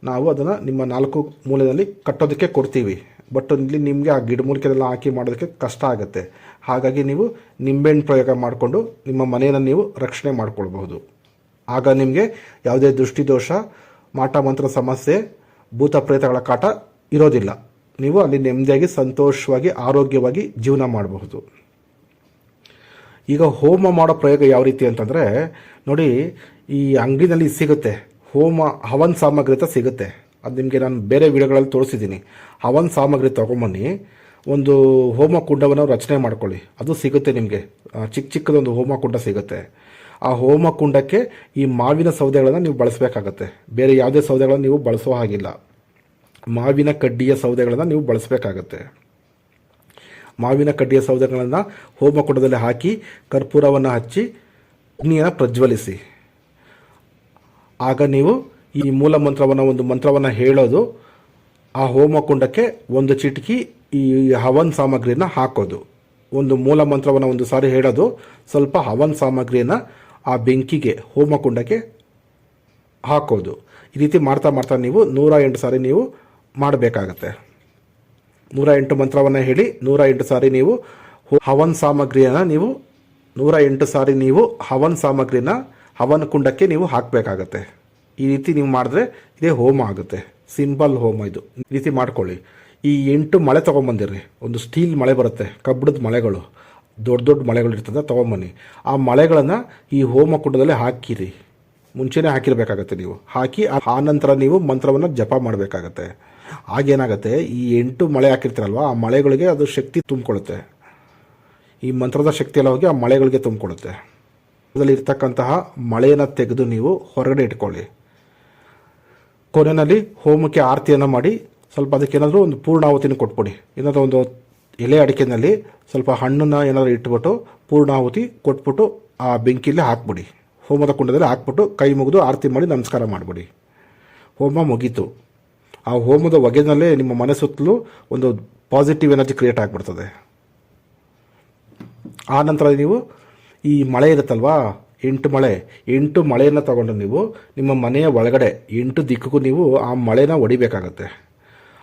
ನಾವು ಅದನ್ನು ನಿಮ್ಮ 4 ಮೂಲೆಯಲ್ಲಿ ಕಟ್ಟೋದಕ್ಕೆ ಕೊಡ್ತೀವಿ. ಬಟ್ ಇಲ್ಲಿ ನಿಮಗೆ ಆ ಗಿಡಮೂಲಿಕೆನೆಲ್ಲ ಹಾಕಿ ಮಾಡೋದಕ್ಕೆ ಕಷ್ಟ ಆಗುತ್ತೆ. ಹಾಗಾಗಿ ನೀವು ನಿಂಬೆಹಣ್ಣು ಪ್ರಯೋಗ ಮಾಡಿಕೊಂಡು ನಿಮ್ಮ ಮನೆಯನ್ನು ನೀವು ರಕ್ಷಣೆ ಮಾಡ್ಕೊಳ್ಬಹುದು. ಆಗ ನಿಮಗೆ ಯಾವುದೇ ದೃಷ್ಟಿದೋಷ, ಮಾಟ ಮಂತ್ರ ಸಮಸ್ಯೆ, ಭೂತ ಪ್ರೇತಗಳ ಕಾಟ ಇರೋದಿಲ್ಲ. ನೀವು ಅಲ್ಲಿ ನೆಮ್ಮದಿಯಾಗಿ ಸಂತೋಷವಾಗಿ ಆರೋಗ್ಯವಾಗಿ ಜೀವನ ಮಾಡಬಹುದು. ಈಗ ಹೋಮ ಮಾಡೋ ಪ್ರಯೋಗ ಯಾವ ರೀತಿ ಅಂತಂದರೆ ನೋಡಿ, ಈ ಅಂಗಡಿನಲ್ಲಿ ಸಿಗುತ್ತೆ ಹವನ್ ಸಾಮಗ್ರಿ ಅಂತ ಸಿಗುತ್ತೆ. ಅದು ನಿಮಗೆ ನಾನು ಬೇರೆ ವಿಡಿಯೋಗಳಲ್ಲಿ ತೋರಿಸಿದ್ದೀನಿ. ಹವನ್ ಸಾಮಗ್ರಿ ತೊಗೊಂಬನ್ನಿ, ಒಂದು ಹೋಮ ಕುಂಡವನ್ನು ರಚನೆ ಮಾಡ್ಕೊಳ್ಳಿ. ಅದು ಸಿಗುತ್ತೆ ನಿಮಗೆ, ಚಿಕ್ಕದೊಂದು ಹೋಮ ಕುಂಡ ಸಿಗುತ್ತೆ. ಆ ಹೋಮ ಕುಂಡಕ್ಕೆ ಈ ಮಾವಿನ ಸೌದೆಗಳನ್ನು ನೀವು ಬಳಸಬೇಕಾಗತ್ತೆ. ಬೇರೆ ಯಾವುದೇ ಸೌದೆಗಳನ್ನು ನೀವು ಬಳಸೋ ಹಾಗಿಲ್ಲ. ಮಾವಿನ ಕಡ್ಡಿಯ ಸೌದೆಗಳನ್ನು ನೀವು ಬಳಸಬೇಕಾಗತ್ತೆ. ಮಾವಿನ ಕಡ್ಡಿಯ ಸೌದೆಗಳನ್ನು ಹೋಮಕುಂಡದಲ್ಲಿ ಹಾಕಿ ಕರ್ಪೂರವನ್ನು ಹಚ್ಚಿ ಅಗ್ನಿಯನ್ನು ಪ್ರಜ್ವಲಿಸಿ. ಆಗ ನೀವು ಈ ಮೂಲ ಮಂತ್ರವನ್ನು, ಒಂದು ಮಂತ್ರವನ್ನು ಹೇಳೋದು, ಆ ಹೋಮಕುಂಡಕ್ಕೆ 1 ಚಿಟಿಕೆ ಈ ಹವನ್ ಸಾಮಗ್ರಿಯನ್ನು ಹಾಕೋದು. ಒಂದು ಮೂಲ ಮಂತ್ರವನ್ನು 1 ಸಾರಿ ಹೇಳೋದು, ಸ್ವಲ್ಪ ಹವನ್ ಸಾಮಗ್ರಿಯನ್ನು ಆ ಬೆಂಕಿಗೆ, ಹೋಮಕುಂಡಕ್ಕೆ ಹಾಕೋದು. ಈ ರೀತಿ ಮಾಡ್ತಾ ಮಾಡ್ತಾ ನೀವು 108 ಸಾರಿ ನೀವು ಮಾಡಬೇಕಾಗತ್ತೆ. 108 ಮಂತ್ರವನ್ನು ಹೇಳಿ 108 ಸಾರಿ ನೀವು ಹವನ್ ಸಾಮಗ್ರಿಯನ್ನು ನೀವು 108 ಸಾರಿ ನೀವು ಹವನ್ ಸಾಮಗ್ರಿನ ಹವನ್ ಕುಂಡಕ್ಕೆ ನೀವು ಹಾಕಬೇಕಾಗತ್ತೆ. ಈ ರೀತಿ ನೀವು ಮಾಡಿದ್ರೆ ಇದೇ ಹೋಮ ಆಗುತ್ತೆ. ಸಿಂಪಲ್ ಹೋಮ ಇದು. ಈ ರೀತಿ ಮಾಡ್ಕೊಳ್ಳಿ. ಈ 8 ಮಳೆ ತೊಗೊಂಬಂದಿರ್ರಿ. ಒಂದು ಸ್ಟೀಲ್ ಮಳೆ ಬರುತ್ತೆ, ಕಬ್ಬಿಣದ ಮಳೆಗಳು, ದೊಡ್ಡ ದೊಡ್ಡ ಮಳೆಗಳು ಇರ್ತದೆ, ತೊಗೊಂಬನ್ನಿ. ಆ ಮಳೆಗಳನ್ನು ಈ ಹೋಮ ಕುಂಡದಲ್ಲಿ ಹಾಕಿರಿ. ಮುಂಚೆನೇ ಹಾಕಿರಬೇಕಾಗತ್ತೆ. ನೀವು ಹಾಕಿ ಆ ನಂತರ ನೀವು ಮಂತ್ರವನ್ನು ಜಪ ಮಾಡಬೇಕಾಗತ್ತೆ. ಆಗೇನಾಗುತ್ತೆ, ಈ 8 ಮಳೆ ಹಾಕಿರ್ತೀರಲ್ವ, ಆ ಮಳೆಗಳಿಗೆ ಅದು ಶಕ್ತಿ ತುಂಬಿಕೊಳ್ಳುತ್ತೆ. ಈ ಮಂತ್ರದ ಶಕ್ತಿ ಎಲ್ಲ ಹೋಗಿ ಆ ಮಳೆಗಳಿಗೆ ತುಂಬಿಕೊಳ್ಳುತ್ತೆ. ಅದರಲ್ಲಿ ಇರ್ತಕ್ಕಂತಹ ಮಳೆಯನ್ನು ತೆಗೆದು ನೀವು ಹೊರಗಡೆ ಇಟ್ಕೊಳ್ಳಿ. ಕೊನೆಯಲ್ಲಿ ಹೋಮಕ್ಕೆ ಆರತಿಯನ್ನು ಮಾಡಿ ಸ್ವಲ್ಪ ಅದಕ್ಕೇನಾದರೂ ಒಂದು ಪೂರ್ಣಾಹುತಿನ ಕೊಟ್ಬಿಡಿ. ಏನಾದರೂ ಒಂದು ಎಲೆ ಅಡಿಕೆನಲ್ಲಿ ಸ್ವಲ್ಪ ಹಣ್ಣನ್ನು ಏನಾದರೂ ಇಟ್ಬಿಟ್ಟು ಪೂರ್ಣಾಹುತಿ ಕೊಟ್ಬಿಟ್ಟು ಆ ಬೆಂಕಿಯಲ್ಲಿ ಹಾಕ್ಬಿಡಿ. ಹೋಮದ ಕುಂಡದಲ್ಲಿ ಹಾಕ್ಬಿಟ್ಟು ಕೈ ಮುಗಿದು ಆರತಿ ಮಾಡಿ ನಮಸ್ಕಾರ ಮಾಡಿಬಿಡಿ. ಹೋಮ ಮುಗೀತು. ಆ ಹೋಮದ ಹೊಗೆನಲ್ಲೇ ನಿಮ್ಮ ಮನೆ ಸುತ್ತಲೂ ಒಂದು ಪಾಸಿಟಿವ್ ಎನರ್ಜಿ ಕ್ರಿಯೇಟ್ ಆಗಿಬಿಡ್ತದೆ. ಆ ನಂತರ ನೀವು ಈ ಮಳೆ ಇರುತ್ತಲ್ವಾ, 8 ಮಳೆಯನ್ನು ತಗೊಂಡು ನೀವು ನಿಮ್ಮ ಮನೆಯ ಒಳಗಡೆ 8 ದಿಕ್ಕಿಗೂ ನೀವು ಆ ಮಳೆನ ಹೊಡಿಬೇಕಾಗತ್ತೆ.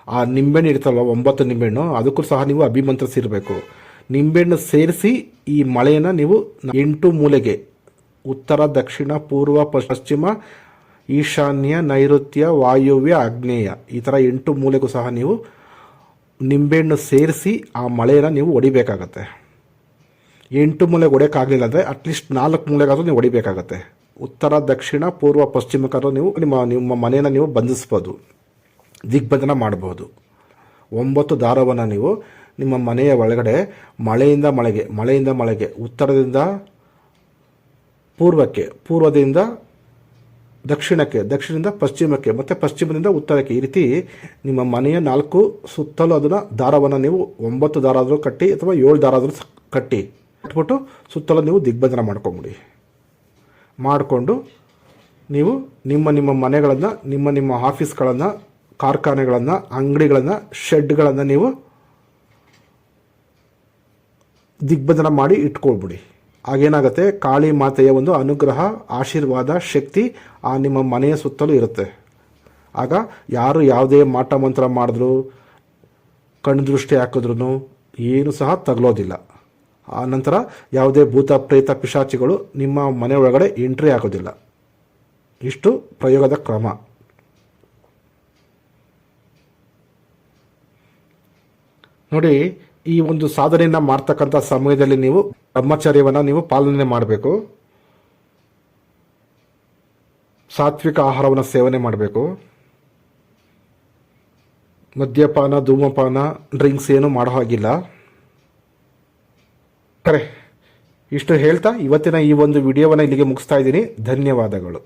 ಆ ನಿಂಬೆಹಣ್ಣು ಇರ್ತಲ್ವ, 9 ನಿಂಬೆಹಣ್ಣು, ಅದಕ್ಕೂ ಸಹ ನೀವು ಅಭಿಮಂತ್ರಿಸಿರಬೇಕು. ನಿಂಬೆಹಣ್ಣು ಸೇರಿಸಿ ಈ ಮಳೆಯನ್ನು ನೀವು 8 ಮೂಲೆಗೆ, ಉತ್ತರ, ದಕ್ಷಿಣ, ಪೂರ್ವ, ಪಶ್ಚಿಮ, ಈಶಾನ್ಯ, ನೈಋತ್ಯ, ವಾಯುವ್ಯ, ಆಗ್ನೇಯ, ಈ ಥರ 8 ಮೂಲೆಗೂ ಸಹ ನೀವು ನಿಂಬೆಹಣ್ಣು ಸೇರಿಸಿ ಆ ಮಳೆಯನ್ನು ನೀವು ಹೊಡಿಬೇಕಾಗತ್ತೆ. 8 ಮೂಲೆಗೆ ಹೊಡೆಯೋಕ್ಕಾಗಲಿಲ್ಲ ಅಂದರೆ ಅಟ್ಲೀಸ್ಟ್ 4 ಮೂಲೆಗಾದರೂ ನೀವು ಹೊಡಿಬೇಕಾಗತ್ತೆ. ಉತ್ತರ, ದಕ್ಷಿಣ, ಪೂರ್ವ, ಪಶ್ಚಿಮಕ್ಕಾದ್ರೂ ನೀವು ನಿಮ್ಮ ಮನೆಯನ್ನು ನೀವು ಬಂಧಿಸ್ಬೋದು, ದಿಗ್ಬಂಧನ ಮಾಡ್ಬೋದು. 9 ದಾರವನ್ನು ನೀವು ನಿಮ್ಮ ಮನೆಯ ಒಳಗಡೆ ಮಳೆಯಿಂದ ಮಳೆಗೆ, ಉತ್ತರದಿಂದ ಪೂರ್ವಕ್ಕೆ, ಪೂರ್ವದಿಂದ ದಕ್ಷಿಣಕ್ಕೆ, ದಕ್ಷಿಣದಿಂದ ಪಶ್ಚಿಮಕ್ಕೆ ಮತ್ತು ಪಶ್ಚಿಮದಿಂದ ಉತ್ತರಕ್ಕೆ, ಈ ರೀತಿ ನಿಮ್ಮ ಮನೆಯ 4 ಸುತ್ತಲೂ ಅದನ್ನು ದಾರವನ್ನು ನೀವು 9 ದಾರ ಆದರೂ ಕಟ್ಟಿ ಅಥವಾ 7 ದಾರ ಆದರೂ ಕಟ್ಬಿಟ್ಟು ಸುತ್ತಲೂ ನೀವು ದಿಗ್ಬಂಧನ ಮಾಡ್ಕೊಂಬಿಡಿ. ಮಾಡಿಕೊಂಡು ನೀವು ನಿಮ್ಮ ಮನೆಗಳನ್ನು, ನಿಮ್ಮ ಆಫೀಸ್ಗಳನ್ನು, ಕಾರ್ಖಾನೆಗಳನ್ನು, ಅಂಗಡಿಗಳನ್ನು, ಶೆಡ್ಗಳನ್ನು ನೀವು ದಿಗ್ಬಂಧನ ಮಾಡಿ ಇಟ್ಕೊಳ್ಬಿಡಿ. ಆಗೇನಾಗುತ್ತೆ, ಕಾಳಿ ಮಾತೆಯ ಒಂದು ಅನುಗ್ರಹ, ಆಶೀರ್ವಾದ, ಶಕ್ತಿ ಆ ನಿಮ್ಮ ಮನೆಯ ಸುತ್ತಲೂ ಇರುತ್ತೆ. ಆಗ ಯಾರು ಯಾವುದೇ ಮಾಟ ಮಂತ್ರ ಮಾಡಿದ್ರು, ಕಣ್ಣು ದೃಷ್ಟಿ ಹಾಕಿದ್ರೂ ಏನು ಸಹ ತಗಲೋದಿಲ್ಲ. ಆ ನಂತರ ಯಾವುದೇ ಭೂತ ಪ್ರೇತ ಪಿಶಾಚಿಗಳು ನಿಮ್ಮ ಮನೆ ಒಳಗಡೆ ಎಂಟ್ರಿ ಆಗೋದಿಲ್ಲ. ಇಷ್ಟು ಪ್ರಯೋಗದ ಕ್ರಮ. ನೋಡಿ, ಈ ಒಂದು ಸಾಧನೆಯನ್ನು ಮಾಡ್ತಕ್ಕಂಥ ಸಮಯದಲ್ಲಿ ನೀವು ಬ್ರಹ್ಮಚರ್ಯವನ್ನು ನೀವು ಪಾಲನೆ ಮಾಡಬೇಕು. ಸಾತ್ವಿಕ ಆಹಾರವನ್ನು ಸೇವನೆ ಮಾಡಬೇಕು. ಮದ್ಯಪಾನ, ಧೂಮಪಾನ, ಡ್ರಿಂಕ್ಸ್ ಏನು ಮಾಡೋ ಹಾಗಿಲ್ಲ. ಇಷ್ಟು ಹೇಳ್ತಾ ಇವತ್ತಿನ ಈ ಒಂದು ವಿಡಿಯೋವನ್ನು ಇಲ್ಲಿಗೆ ಮುಗಿಸ್ತಾ ಇದ್ದೀನಿ. ಧನ್ಯವಾದಗಳು.